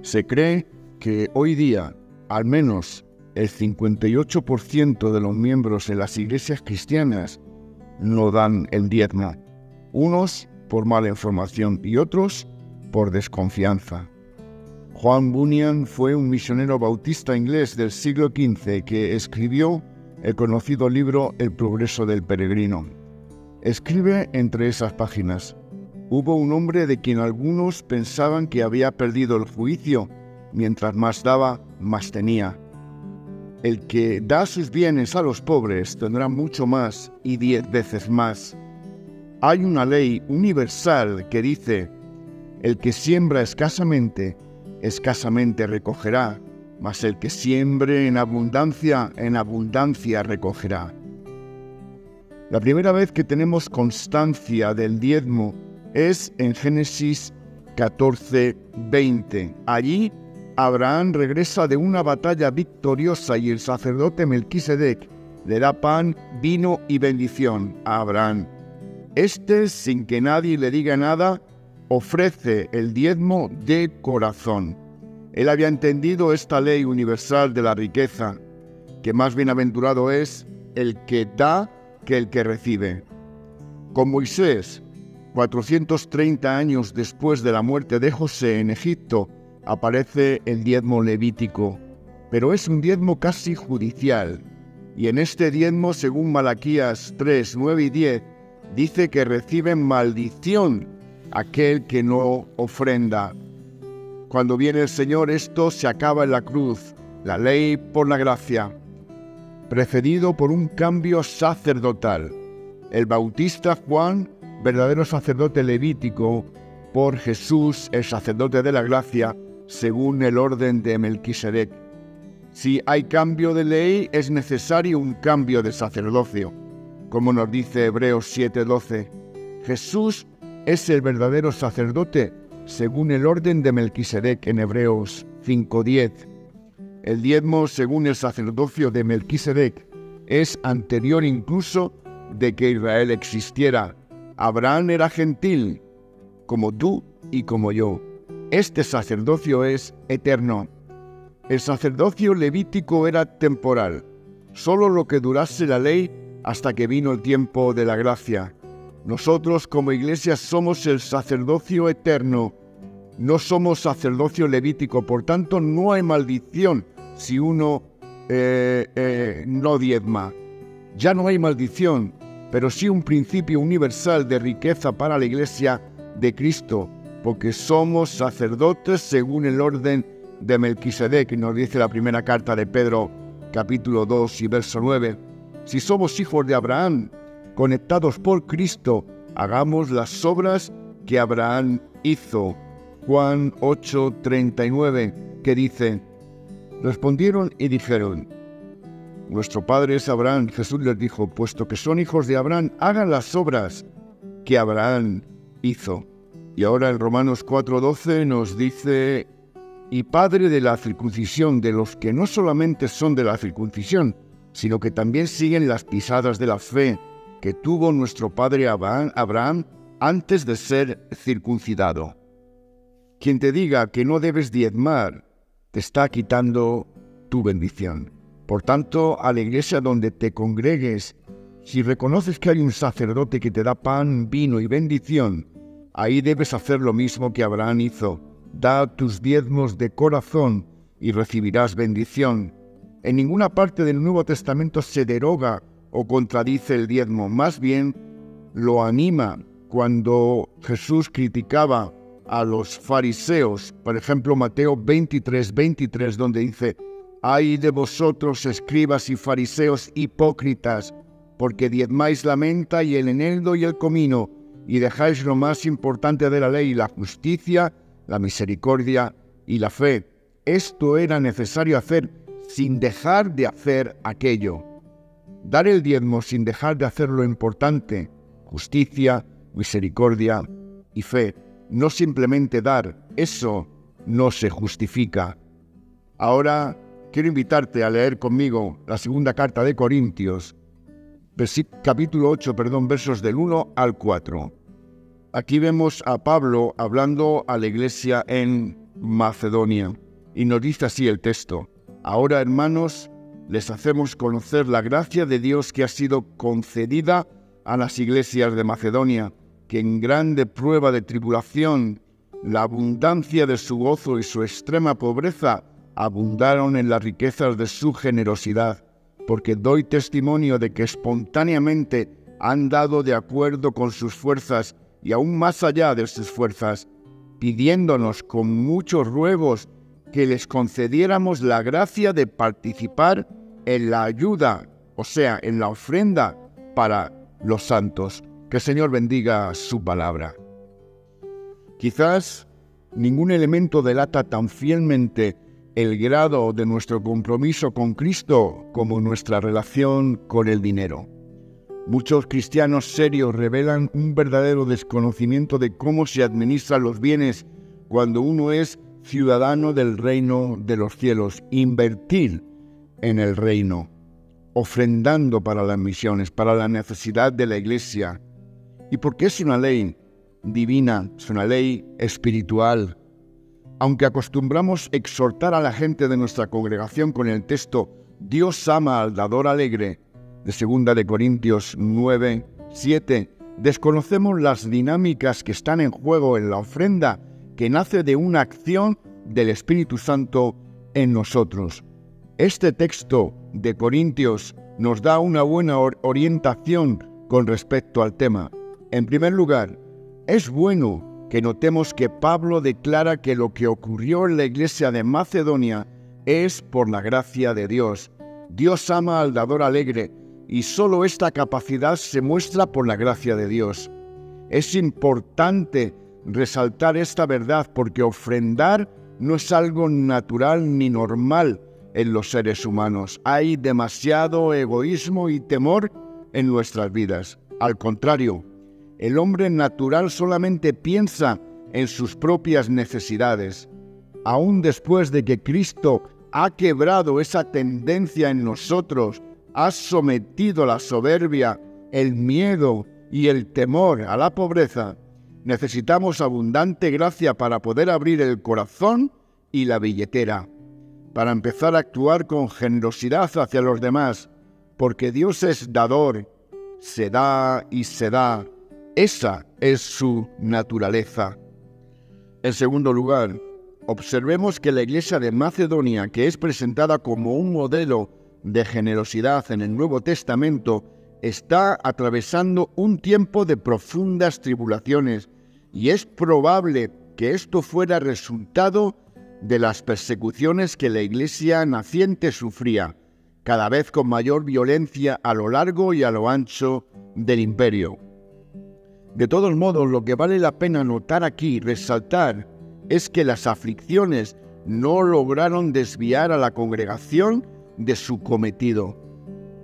Se cree que hoy día, al menos el 58% de los miembros en las iglesias cristianas no dan el diezmo. Unos por mala información y otros por desconfianza. Juan Bunyan fue un misionero bautista inglés del siglo XV que escribió el conocido libro El progreso del peregrino. Escribe entre esas páginas: hubo un hombre de quien algunos pensaban que había perdido el juicio, mientras más daba, más tenía. El que da sus bienes a los pobres tendrá mucho más y 10 veces más. Hay una ley universal que dice: el que siembra escasamente, escasamente recogerá, mas el que siembre en abundancia recogerá. La primera vez que tenemos constancia del diezmo es en Génesis 14:20. Allí Abraham regresa de una batalla victoriosa y el sacerdote Melquisedec le da pan, vino y bendición a Abraham. Este, sin que nadie le diga nada, ofrece el diezmo de corazón. Él había entendido esta ley universal de la riqueza, que más bienaventurado es el que da que el que recibe. Con Moisés, 430 años después de la muerte de José en Egipto, aparece el diezmo levítico, pero es un diezmo casi judicial. Y en este diezmo, según Malaquías 3, 9 y 10, dice que recibe maldición aquel que no ofrenda. Cuando viene el Señor, esto se acaba en la cruz, la ley por la gracia, precedido por un cambio sacerdotal. El bautista Juan, verdadero sacerdote levítico, por Jesús, el sacerdote de la gracia, según el orden de Melquisedec. Si hay cambio de ley, es necesario un cambio de sacerdocio, como nos dice Hebreos 7:12. Jesús es el verdadero sacerdote según el orden de Melquisedec en Hebreos 5:10. El diezmo, según el sacerdocio de Melquisedec, es anterior incluso de que Israel existiera. Abraham era gentil, como tú y como yo. Este sacerdocio es eterno. El sacerdocio levítico era temporal, solo lo que durase la ley hasta que vino el tiempo de la gracia. Nosotros como iglesia somos el sacerdocio eterno, no somos sacerdocio levítico, por tanto no hay maldición si uno no diezma. Ya no hay maldición, pero sí un principio universal de riqueza para la iglesia de Cristo, porque somos sacerdotes según el orden de Melquisedec, nos dice la primera carta de Pedro, capítulo 2 y verso 9. Si somos hijos de Abraham, conectados por Cristo, hagamos las obras que Abraham hizo. Juan 8:39, que dice: respondieron y dijeron: nuestro padre es Abraham. Jesús les dijo: puesto que son hijos de Abraham, hagan las obras que Abraham hizo. Y ahora en Romanos 4:12 nos dice: y padre de la circuncisión, de los que no solamente son de la circuncisión, sino que también siguen las pisadas de la fe que tuvo nuestro padre Abraham antes de ser circuncidado. Quien te diga que no debes diezmar, te está quitando tu bendición. Por tanto, a la iglesia donde te congregues, si reconoces que hay un sacerdote que te da pan, vino y bendición, ahí debes hacer lo mismo que Abraham hizo. Da tus diezmos de corazón y recibirás bendición. En ninguna parte del Nuevo Testamento se deroga o contradice el diezmo, más bien lo anima. Cuando Jesús criticaba a los fariseos, por ejemplo Mateo 23:23, donde dice: ay de vosotros, escribas y fariseos hipócritas, porque diezmáis la menta y el eneldo y el comino, y dejáis lo más importante de la ley, la justicia, la misericordia y la fe. Esto era necesario hacer sin dejar de hacer aquello. Dar el diezmo sin dejar de hacer lo importante, justicia, misericordia y fe. No simplemente dar, eso no se justifica. Ahora quiero invitarte a leer conmigo la segunda carta de Corintios, capítulo 8, versos del 1 al 4. Aquí vemos a Pablo hablando a la iglesia en Macedonia. Y nos dice así el texto: ahora, hermanos, les hacemos conocer la gracia de Dios que ha sido concedida a las iglesias de Macedonia, que en grande prueba de tribulación, la abundancia de su gozo y su extrema pobreza abundaron en las riquezas de su generosidad, porque doy testimonio de que espontáneamente han dado de acuerdo con sus fuerzas y aún más allá de sus fuerzas, pidiéndonos con muchos ruegos que les concediéramos la gracia de participar en la ayuda, o sea, en la ofrenda para los santos. Que el Señor bendiga su palabra. Quizás ningún elemento delata tan fielmente el grado de nuestro compromiso con Cristo como nuestra relación con el dinero. Muchos cristianos serios revelan un verdadero desconocimiento de cómo se administran los bienes cuando uno es ciudadano del reino de los cielos. Invertir en el reino, ofrendando para las misiones, para la necesidad de la iglesia. Y porque es una ley divina, es una ley espiritual. Aunque acostumbramos exhortar a la gente de nuestra congregación con el texto Dios ama al dador alegre, de 2 de Corintios 9, 7, desconocemos las dinámicas que están en juego en la ofrenda, que nace de una acción del Espíritu Santo en nosotros. Este texto de Corintios nos da una buena orientación con respecto al tema. En primer lugar, es bueno que notemos que Pablo declara que lo que ocurrió en la iglesia de Macedonia es por la gracia de Dios. Dios ama al dador alegre, y solo esta capacidad se muestra por la gracia de Dios. Es importante resaltar esta verdad porque ofrendar no es algo natural ni normal en los seres humanos. Hay demasiado egoísmo y temor en nuestras vidas. Al contrario, el hombre natural solamente piensa en sus propias necesidades. Aún después de que Cristo ha quebrado esa tendencia en nosotros, ha sometido la soberbia, el miedo y el temor a la pobreza, necesitamos abundante gracia para poder abrir el corazón y la billetera, para empezar a actuar con generosidad hacia los demás, porque Dios es dador, se da y se da. Esa es su naturaleza. En segundo lugar, observemos que la iglesia de Macedonia, que es presentada como un modelo de generosidad en el Nuevo Testamento, está atravesando un tiempo de profundas tribulaciones, y es probable que esto fuera resultado de las persecuciones que la iglesia naciente sufría, cada vez con mayor violencia a lo largo y a lo ancho del imperio. De todos modos, lo que vale la pena notar aquí y resaltar es que las aflicciones no lograron desviar a la congregación de su cometido.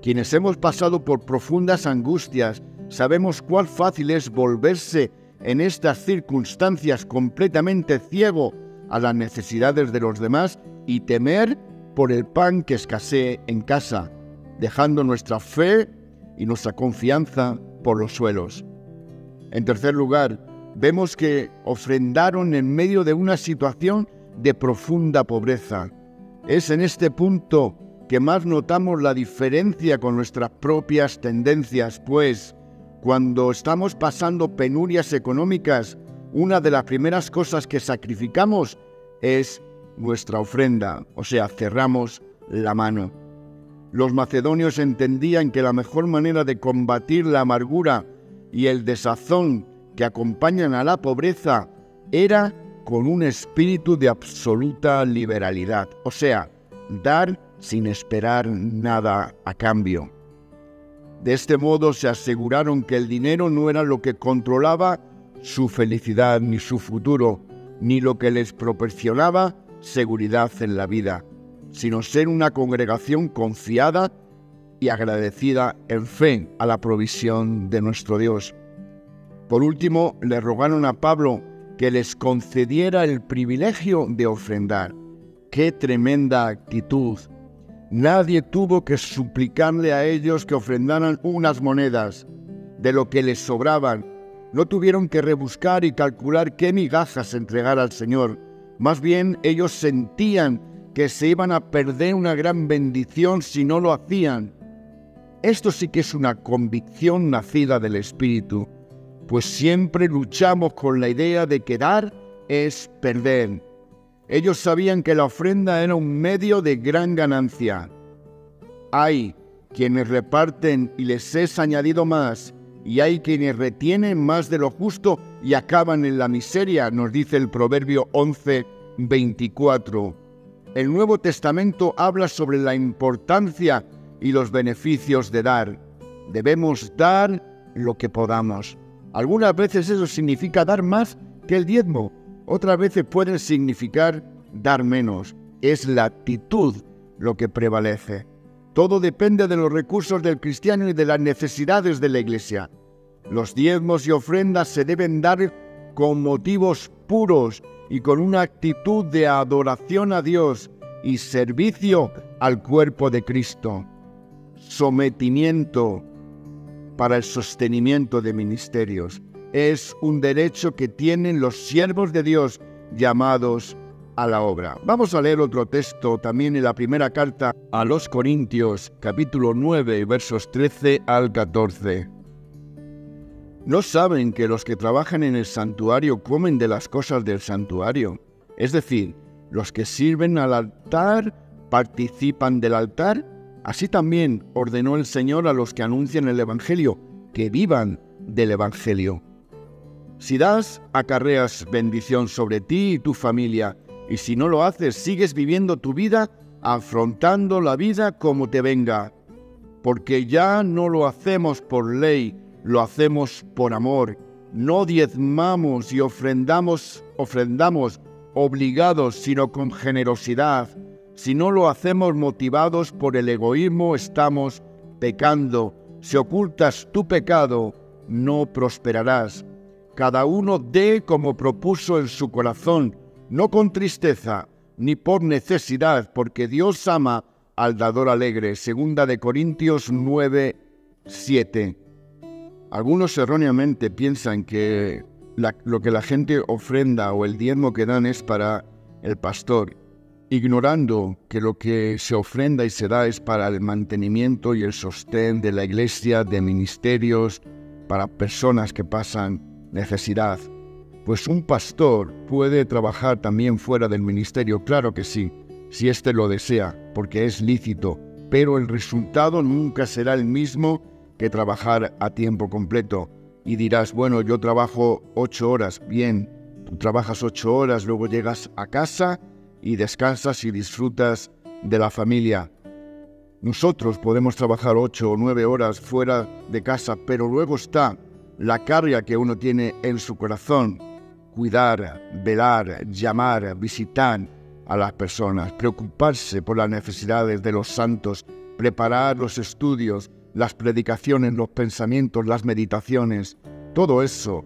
Quienes hemos pasado por profundas angustias sabemos cuán fácil es volverse en estas circunstancias completamente ciego a las necesidades de los demás y temer por el pan que escasee en casa, dejando nuestra fe y nuestra confianza por los suelos. En tercer lugar, vemos que ofrendaron en medio de una situación de profunda pobreza. Es en este punto que más notamos la diferencia con nuestras propias tendencias, pues cuando estamos pasando penurias económicas, una de las primeras cosas que sacrificamos es nuestra ofrenda, o sea, cerramos la mano. Los macedonios entendían que la mejor manera de combatir la amargura y el desazón que acompañan a la pobreza era con un espíritu de absoluta liberalidad, o sea, dar sin esperar nada a cambio. De este modo se aseguraron que el dinero no era lo que controlaba su felicidad ni su futuro, ni lo que les proporcionaba seguridad en la vida, sino ser una congregación confiada y agradecida en fe a la provisión de nuestro Dios. Por último, le rogaron a Pablo que les concediera el privilegio de ofrendar. ¡Qué tremenda actitud! Nadie tuvo que suplicarle a ellos que ofrendaran unas monedas de lo que les sobraban. No tuvieron que rebuscar y calcular qué migajas entregar al Señor, Más bien, ellos sentían que se iban a perder una gran bendición si no lo hacían. Esto sí que es una convicción nacida del Espíritu, pues siempre luchamos con la idea de que dar es perder. Ellos sabían que la ofrenda era un medio de gran ganancia. Hay quienes reparten y les es añadido más, y hay quienes retienen más de lo justo y acaban en la miseria, nos dice el Proverbio 11:24. El Nuevo Testamento habla sobre la importancia y los beneficios de dar. Debemos dar lo que podamos. Algunas veces eso significa dar más que el diezmo. Otras veces puede significar dar menos. Es la actitud lo que prevalece. Todo depende de los recursos del cristiano y de las necesidades de la iglesia. Los diezmos y ofrendas se deben dar con motivos puros y con una actitud de adoración a Dios y servicio al cuerpo de Cristo. Sometimiento para el sostenimiento de ministerios. Es un derecho que tienen los siervos de Dios llamados a la obra. Vamos a leer otro texto también en la primera carta a los Corintios, capítulo 9, versos 13 al 14. ¿No saben que los que trabajan en el santuario comen de las cosas del santuario? Es decir, los que sirven al altar participan del altar. Así también ordenó el Señor a los que anuncian el Evangelio, que vivan del Evangelio. Si das, acarreas bendición sobre ti y tu familia, y si no lo haces, sigues viviendo tu vida, afrontando la vida como te venga. Porque ya no lo hacemos por ley, lo hacemos por amor. No diezmamos y ofrendamos obligados, sino con generosidad. Si no lo hacemos motivados por el egoísmo, estamos pecando. Si ocultas tu pecado, no prosperarás. Cada uno dé como propuso en su corazón, no con tristeza, ni por necesidad, porque Dios ama al dador alegre. 2 Corintios 9:7. Algunos erróneamente piensan que lo que la gente ofrenda o el diezmo que dan es para el pastor, ignorando que lo que se ofrenda y se da es para el mantenimiento y el sostén de la iglesia, de ministerios, para personas que pasan necesidad. Pues un pastor puede trabajar también fuera del ministerio, claro que sí, si éste lo desea, porque es lícito, pero el resultado nunca será el mismo que trabajar a tiempo completo. Y dirás, bueno, yo trabajo 8 horas, bien, tú trabajas 8 horas, luego llegas a casa y descansas y disfrutas de la familia. Nosotros podemos trabajar 8 o 9 horas fuera de casa, pero luego está la carga que uno tiene en su corazón: cuidar, velar, llamar, visitar a las personas, preocuparse por las necesidades de los santos, preparar los estudios, las predicaciones, los pensamientos, las meditaciones. Todo eso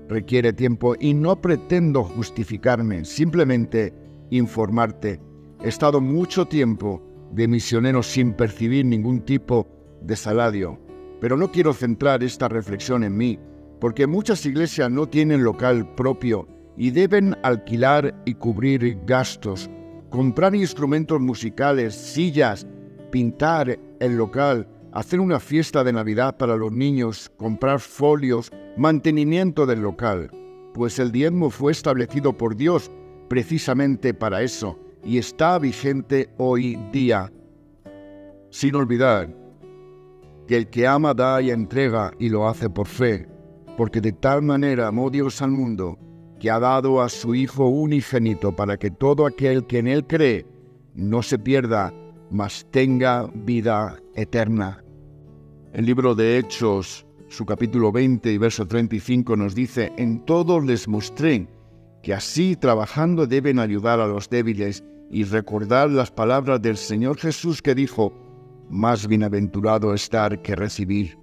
requiere tiempo y no pretendo justificarme, simplemente informarte. He estado mucho tiempo de misionero sin percibir ningún tipo de salario, pero no quiero centrar esta reflexión en mí, porque muchas iglesias no tienen local propio y deben alquilar y cubrir gastos, comprar instrumentos musicales, sillas, pintar el local, hacer una fiesta de Navidad para los niños, comprar folios, mantenimiento del local. Pues el diezmo fue establecido por Dios precisamente para eso y está vigente hoy día. Sin olvidar que el que ama da y entrega y lo hace por fe, porque de tal manera amó Dios al mundo que ha dado a su Hijo unigénito para que todo aquel que en él cree no se pierda, mas tenga vida eterna. El libro de Hechos, su capítulo 20 y verso 35 nos dice: en todo les mostré que así trabajando deben ayudar a los débiles y recordar las palabras del Señor Jesús que dijo: más bienaventurado es dar que recibir.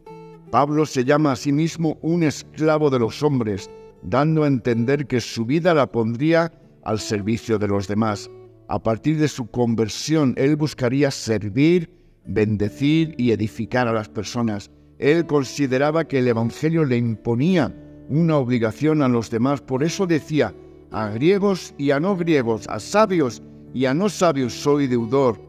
Pablo se llama a sí mismo un esclavo de los hombres, dando a entender que su vida la pondría al servicio de los demás. A partir de su conversión, él buscaría servir, bendecir y edificar a las personas. Él consideraba que el Evangelio le imponía una obligación a los demás. Por eso decía: a griegos y a no griegos, a sabios y a no sabios soy deudor.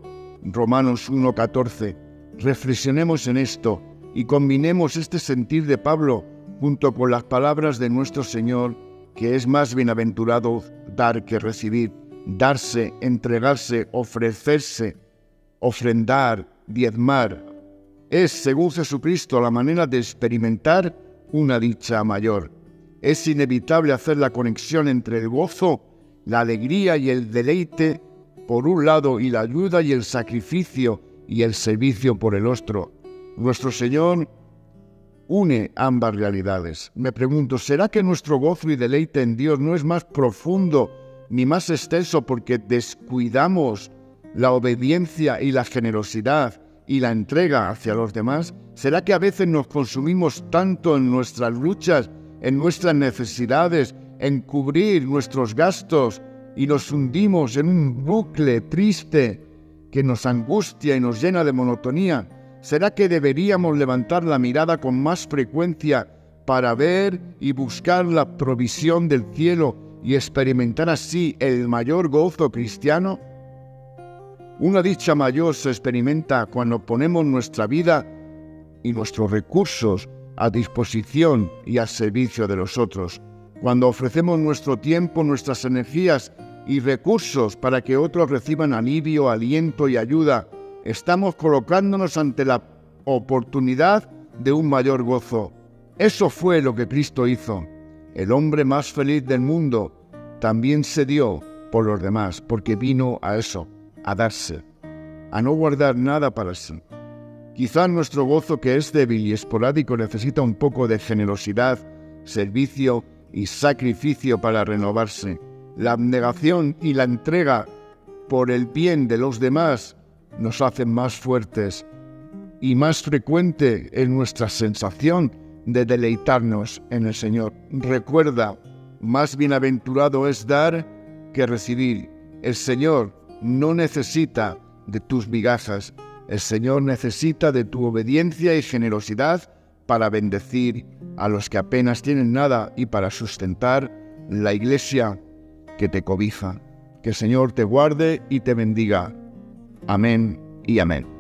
Romanos 1:14. Reflexionemos en esto y combinemos este sentir de Pablo junto con las palabras de nuestro Señor, que es más bienaventurado dar que recibir, darse, entregarse, ofrecerse, ofrendar, diezmar. Es, según Jesucristo, la manera de experimentar una dicha mayor. Es inevitable hacer la conexión entre el gozo, la alegría y el deleite por un lado y la ayuda y el sacrificio y el servicio por el otro. Nuestro Señor une ambas realidades. Me pregunto, ¿será que nuestro gozo y deleite en Dios no es más profundo ni más extenso porque descuidamos la obediencia y la generosidad y la entrega hacia los demás? ¿Será que a veces nos consumimos tanto en nuestras luchas, en nuestras necesidades, en cubrir nuestros gastos y nos hundimos en un bucle triste que nos angustia y nos llena de monotonía? ¿Será que deberíamos levantar la mirada con más frecuencia para ver y buscar la provisión del cielo y experimentar así el mayor gozo cristiano? Una dicha mayor se experimenta cuando ponemos nuestra vida y nuestros recursos a disposición y al servicio de los otros, cuando ofrecemos nuestro tiempo, nuestras energías y recursos para que otros reciban alivio, aliento y ayuda. Estamos colocándonos ante la oportunidad de un mayor gozo. Eso fue lo que Cristo hizo. El hombre más feliz del mundo también se dio por los demás, porque vino a eso, a darse, a no guardar nada para sí. Quizá nuestro gozo, que es débil y esporádico, necesita un poco de generosidad, servicio y sacrificio para renovarse. La abnegación y la entrega por el bien de los demás nos hacen más fuertes y más frecuente es nuestra sensación de deleitarnos en el Señor. Recuerda, más bienaventurado es dar que recibir. El Señor no necesita de tus migajas. El Señor necesita de tu obediencia y generosidad para bendecir a los que apenas tienen nada y para sustentar la iglesia que te cobija. Que el Señor te guarde y te bendiga. Amén y amén.